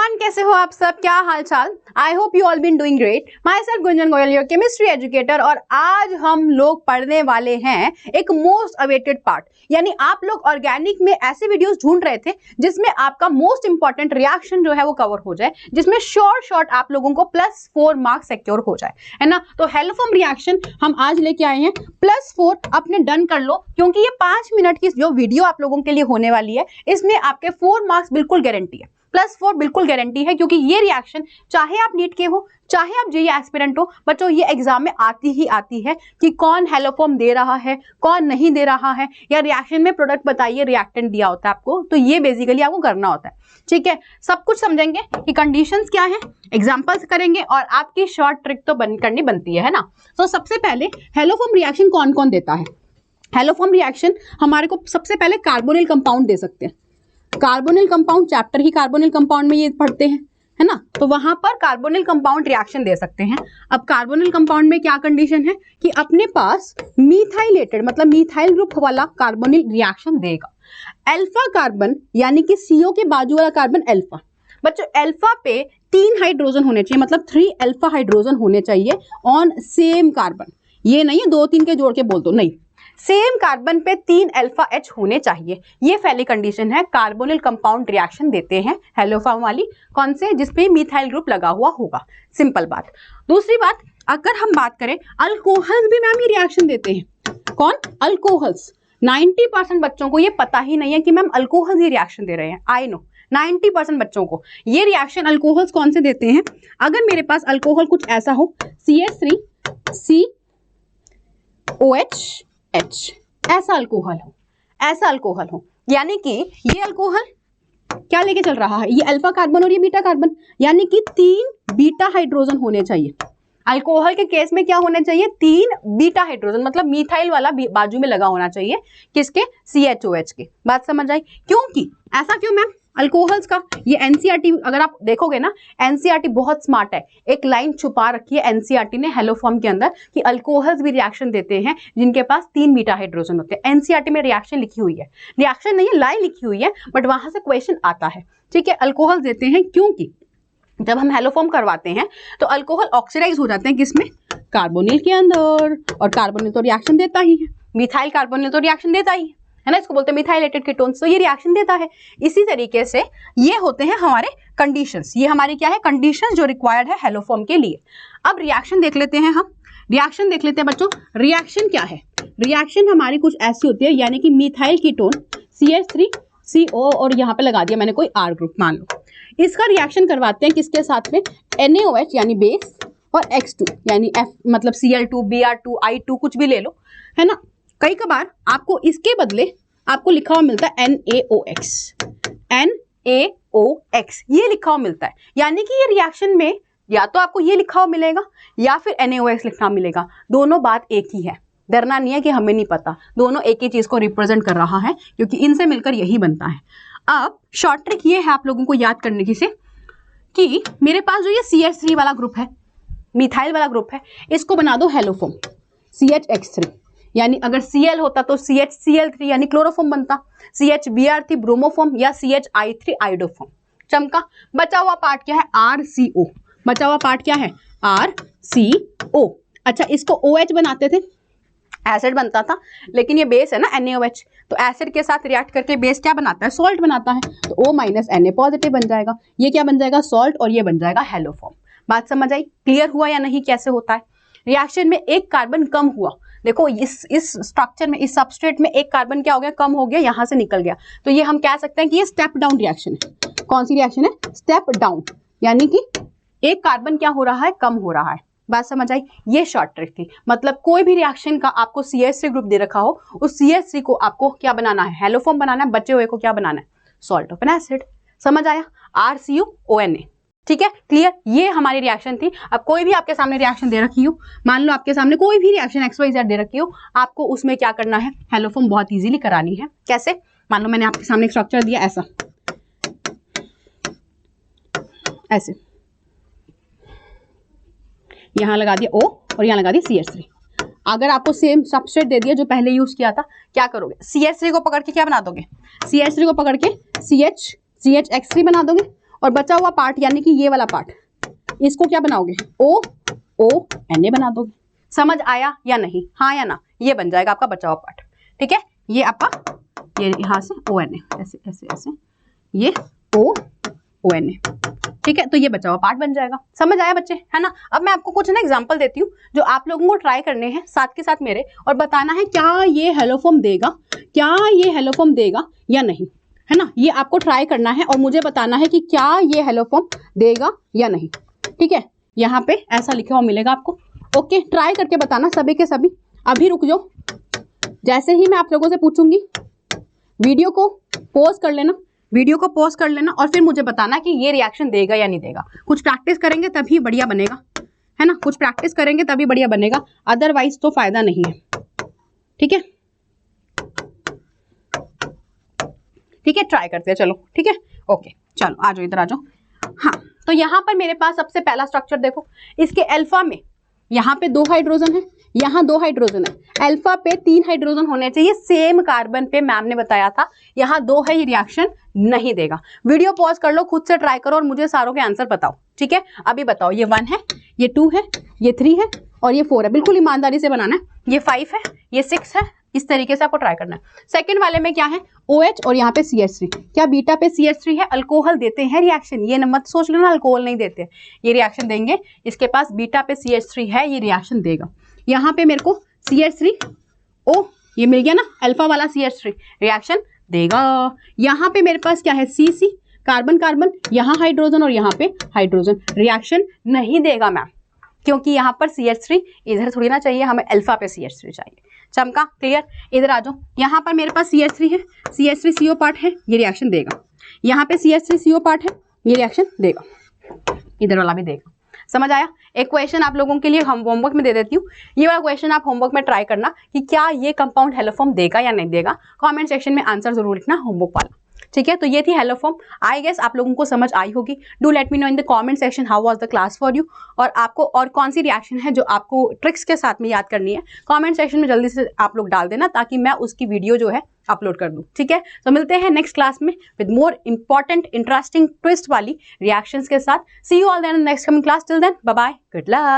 Everyone, कैसे हो आप सब, क्या हाल चाल। I hope you all been doing great. Myself Gunjan Goyal, your chemistry educator. और आज हम लोग पढ़ने वाले हैं एक मोस्ट अवेटेड पार्ट, यानी आप लोग ऑर्गेनिक में ऐसे वीडियोस ढूंढ रहे थे जिसमें आपका मोस्ट इंपॉर्टेंट रिएक्शन जो है वो कवर हो जाए, जिसमें शॉर्ट आप लोगों को +4 मार्क्स सिक्योर हो जाए, है ना। तो हेलोफॉर्म रिएक्शन हम आज लेके आए हैं, +4 अपने डन कर लो, क्योंकि ये 5 मिनट की जो वीडियो आप लोगों के लिए होने वाली है इसमें आपके 4 मार्क्स बिल्कुल गारंटी है, +4 बिल्कुल गारंटी है। क्योंकि ये रिएक्शन चाहे आप नीट के हो चाहे आप जेईई एस्पिरेंट हो, बच्चों ये एग्जाम में आती ही आती है कि कौन हेलोफॉर्म दे रहा है कौन नहीं दे रहा है, या रिएक्शन में प्रोडक्ट बताइए, रिएक्टेंट दिया होता है आपको, तो ये बेसिकली आपको करना होता है। ठीक है, सब कुछ समझेंगे कि कंडीशंस क्या है, एग्जांपल्स करेंगे और आपकी शॉर्ट ट्रिक तो करनी बनती है ना। तो सबसे पहले हेलोफॉर्म रिएक्शन कौन कौन देता है। हेलोफॉर्म रिएक्शन हमारे को सबसे पहले कार्बोनिल कंपाउंड दे सकते हैं। कार्बोनिल कंपाउंड चैप्टर ही कार्बोनिल कंपाउंड में ये पढ़ते हैं, है ना, तो वहां पर कार्बोनिल कंपाउंड रिएक्शन दे सकते हैं। अब कार्बोनिल कंपाउंड में क्या कंडीशन है कि अपने पास मीथाइलेटेड मतलब मीथाइल ग्रुप वाला कार्बोनिल रिएक्शन देगा। अल्फा कार्बन यानी कि CO के बाजू वाला कार्बन अल्फा, बच्चों अल्फा पे 3 हाइड्रोजन होने चाहिए, मतलब 3 अल्फा हाइड्रोजन होने चाहिए ऑन सेम कार्बन। ये नहीं है 2-3 के जोड़ के बोल दो, नहीं, सेम कार्बन पे 3 अल्फा H होने चाहिए। ये पहली कंडीशन है, कार्बोनिल कंपाउंड रिएक्शन देते हैं हेलोफॉर्म वाली, कौन से, जिसपे मिथाइल ग्रुप लगा हुआ होगा, सिंपल बात। दूसरी बात, अगर हम बात करें अल्कोहल्स भी मैम ये रिएक्शन देते हैं। कौन? अल्कोहल्स। 90% बच्चों को ये पता ही नहीं है कि मैम अल्कोहल्स ये रिएक्शन दे रहे हैं। आई नो 90% बच्चों को ये रिएक्शन अल्कोहल्स कौन से देते हैं। अगर मेरे पास अल्कोहल कुछ ऐसा हो, CH3 COH, ऐसा अल्कोहल हो, यानी कि ये अल्कोहल क्या लेके चल रहा है, ये अल्फा कार्बन और ये बीटा कार्बन, यानी कि 3 बीटा हाइड्रोजन होने चाहिए। अल्कोहल के केस में क्या होने चाहिए, 3 बीटा हाइड्रोजन, मतलब मिथाइल वाला बाजू में लगा होना चाहिए, किसके, CHOH के। बात समझ आई? क्योंकि ऐसा क्यों मैम, अल्कोहल्स का ये NCERT अगर आप देखोगे ना, NCERT बहुत स्मार्ट है, एक लाइन छुपा रखी है NCERT ने हेलोफॉर्म के अंदर कि अल्कोहल्स भी रिएक्शन देते हैं जिनके पास 3 बीटा हाइड्रोजन होते हैं। NCERT में रिएक्शन लिखी हुई है, रिएक्शन नहीं है, लाइन लिखी हुई है, बट वहां से क्वेश्चन आता है। ठीक है, अल्कोहल देते हैं क्योंकि जब हम हेलोफॉर्म करवाते हैं तो अल्कोहल ऑक्सीडाइज हो जाते हैं, किसमें, कार्बोनिल के अंदर, और कार्बोनिल तो रिएक्शन देता ही है, मिथाइल कार्बोनिल तो रिएक्शन देता ही है ना, इसको बोलते हैं मिथाइलेटेड कीटोन्स, तो ये रिएक्शन देता है। इसी तरीके से ये होते हैं हमारे कंडीशंस, ये हमारी क्या है, कंडीशंस जो रिक्वायर्ड है हेलोफॉर्म के लिए। अब रिएक्शन देख लेते हैं हम, रिएक्शन देख लेते हैं बच्चों। रिएक्शन क्या है, रिएक्शन हमारी कुछ ऐसी होती है, यानी कि मिथाइल कीटोन CH3 CO और यहाँ पे लगा दिया मैंने कोई R ग्रुप मान लो, इसका रिएक्शन करवाते हैं किसके साथ में, NaOH यानी बेस, और X2 यानी F मतलब Cl2 Br2 I2 कुछ भी ले लो, है ना। कई कबार आपको इसके बदले आपको लिखा हुआ मिलता है NaOX, ये लिखा हुआ मिलता है, यानी कि ये रिएक्शन में या तो आपको ये लिखा हुआ मिलेगा या फिर NaOX लिखना मिलेगा, दोनों बात एक ही है। डरना नहीं है कि हमें नहीं पता, दोनों एक ही चीज को रिप्रेजेंट कर रहा है, क्योंकि इनसे मिलकर यही बनता है। अब शॉर्ट ट्रिक ये है आप लोगों को याद करने की से कि मेरे पास जो ये CH3 वाला ग्रुप है, मिथाइल वाला ग्रुप है, इसको बना दो हेलोफॉर्म CHX3, यानी अगर Cl होता तो CHCl3 यानी क्लोरोफॉर्म बनता, CHBr3 ब्रोमोफॉर्म या CHI3 आइडोफॉर्म। चमका। बचा हुआ पार्ट क्या है, RCO, बचा हुआ पार्ट क्या है, RCO। अच्छा, इसको OH बनाते थे, एसिड बनता था, लेकिन ये बेस है ना NaOH, तो एसिड के साथ रिएक्ट करके बेस क्या बनाता है, सॉल्ट बनाता है, तो O- Na पॉजिटिव बन जाएगा, ये क्या बन जाएगा, सॉल्ट, और ये बन जाएगा हेलोफॉर्म। बात समझ आई? क्लियर हुआ या नहीं, कैसे होता है रिएक्शन में एक कार्बन कम हुआ, देखो इस स्ट्रक्चर में, इस सबस्ट्रेट में एक कार्बन क्या हो गया, कम हो गया, यहां से निकल गया, तो ये हम कह सकते हैं कि ये स्टेप डाउन रिएक्शन है। कौन सी रिएक्शन है, स्टेप डाउन, यानी कि एक कार्बन क्या हो रहा है, कम हो रहा है। बात समझ आई? ये शॉर्ट ट्रिक थी, मतलब कोई भी रिएक्शन का आपको CH3 ग्रुप दे रखा हो, उस CH3 को आपको क्या बनाना है, हेलोफॉर्म बनाना है, बचे हुए को क्या बनाना है, सॉल्ट ऑफ एन एसिड। समझ आया, RCOONA। ठीक है, क्लियर, ये हमारी रिएक्शन थी। अब कोई भी आपके सामने रिएक्शन दे रखी हो, मान लो आपके सामने कोई भी रिएक्शन XYZ दे रखी हो, आपको उसमें क्या करना है, हेलोफॉर्म बहुत इजीली करानी है। कैसे, मान लो मैंने आपके सामने एक स्ट्रक्चर दिया ऐसा, ऐसे, यहां लगा दिया O और यहां लगा दिया CH3। अगर आपको सेम सबस्ट्रेट दे दिया जो पहले यूज किया था, क्या करोगे, CH3 को पकड़ के क्या बना दोगे, CH3 को पकड़ के CHX3 बना दोगे, और बचा हुआ पार्ट यानी कि ये वाला पार्ट, इसको क्या बनाओगे, OONA बना दोगे। समझ आया या नहीं, हाँ या ना, ये बन जाएगा आपका बचा हुआ पार्ट। ठीक है, ये आपका, ये यहाँ से ONA, ऐसे ऐसे ऐसे, ये OONA। ठीक है, तो ये बचा हुआ पार्ट बन जाएगा। समझ आया बच्चे, है ना। अब मैं आपको कुछ ना एग्जांपल देती हूँ जो आप लोगों को ट्राई करने हैं साथ के साथ मेरे, और बताना है क्या ये हेलो फॉर्म देगा, क्या ये हेलो फॉर्म देगा या नहीं, है ना। ये आपको ट्राई करना है और मुझे बताना है कि क्या ये हेलो फॉर्म देगा या नहीं। ठीक है, यहाँ पे ऐसा लिखा हुआ मिलेगा आपको। ओके, ट्राई करके बताना सभी के सभी। अभी रुक जाओ, जैसे ही मैं आप लोगों से पूछूंगी वीडियो को पॉज कर लेना, वीडियो को पॉज कर लेना और फिर मुझे बताना कि ये रिएक्शन देगा या नहीं देगा। कुछ प्रैक्टिस करेंगे तभी बढ़िया बनेगा, है ना, कुछ प्रैक्टिस करेंगे तभी बढ़िया बनेगा, अदरवाइज तो फायदा नहीं है। ठीक है, ठीक है, ट्राई करते हैं, चलो। ठीक है, ओके, चलो आ जाओ, इधर आ जाओ। हाँ, तो यहाँ पर मेरे पास सबसे पहला स्ट्रक्चर देखो, इसके अल्फा में यहाँ पे 2 हाइड्रोजन है, यहाँ 2 हाइड्रोजन है, अल्फा पे 3 हाइड्रोजन होने चाहिए, सेम कार्बन पे मैम ने बताया था, यहाँ 2 है, ये रिएक्शन नहीं देगा। वीडियो पॉज कर लो, खुद से ट्राई करो और मुझे सारों के आंसर बताओ। ठीक है, अभी बताओ, ये 1 है, ये 2 है, ये 3 है और ये 4 है। बिल्कुल ईमानदारी से बनाना है। ये 5 है, ये 6 है, इस तरीके से आपको ट्राई करना है। सेकंड वाले में क्या है, OH और यहाँ पे CH3। क्या बीटा पे CH3 है? अल्कोहल देते हैं रिएक्शन, ये मत सोच लेना अल्कोहल नहीं देते, ये रिएक्शन देंगे। इसके पास बीटा पे CH3 है, ये रिएक्शन देगा। यहाँ पे मेरे को CH3O ये मिल गया ना, अल्फा वाला CH3 रिएक्शन देगा। यहाँ पे मेरे पास क्या है, CC कार्बन कार्बन, यहाँ हाइड्रोजन और यहाँ पे हाइड्रोजन, रिएक्शन नहीं देगा मैम, क्योंकि यहाँ पर CH3 इधर थोड़ी ना चाहिए, हमें अल्फा पे CH3 चाहिए। चमका, क्लियर। इधर आ जाओ, यहाँ पर मेरे पास CH3 है, CH3CO पार्ट है, ये रिएक्शन देगा। यहाँ पे CH3CO पार्ट है, ये रिएक्शन देगा, इधर वाला भी देगा। समझ आया। एक क्वेश्चन आप लोगों के लिए हम होमवर्क में दे देती हूँ, ये वाला क्वेश्चन आप होमवर्क में ट्राई करना कि क्या ये कंपाउंड हेलो फॉर्म देगा या नहीं देगा। कमेंट सेक्शन में आंसर जरूर लिखना होमवर्क वाला। ठीक है, तो ये थी हेलो फॉर्म। आई गेस आप लोगों को समझ आई होगी। Do let me know in the comment section how was the class for you, और आपको और कौन सी रिएक्शन है जो आपको ट्रिक्स के साथ में याद करनी है, कमेंट सेक्शन में जल्दी से आप लोग डाल देना, ताकि मैं उसकी वीडियो जो है अपलोड कर दूं। ठीक है, तो मिलते हैं नेक्स्ट क्लास में with more important interesting twist वाली रिएक्शंस के साथ। See you all then next coming class. Till then bye bye, good luck.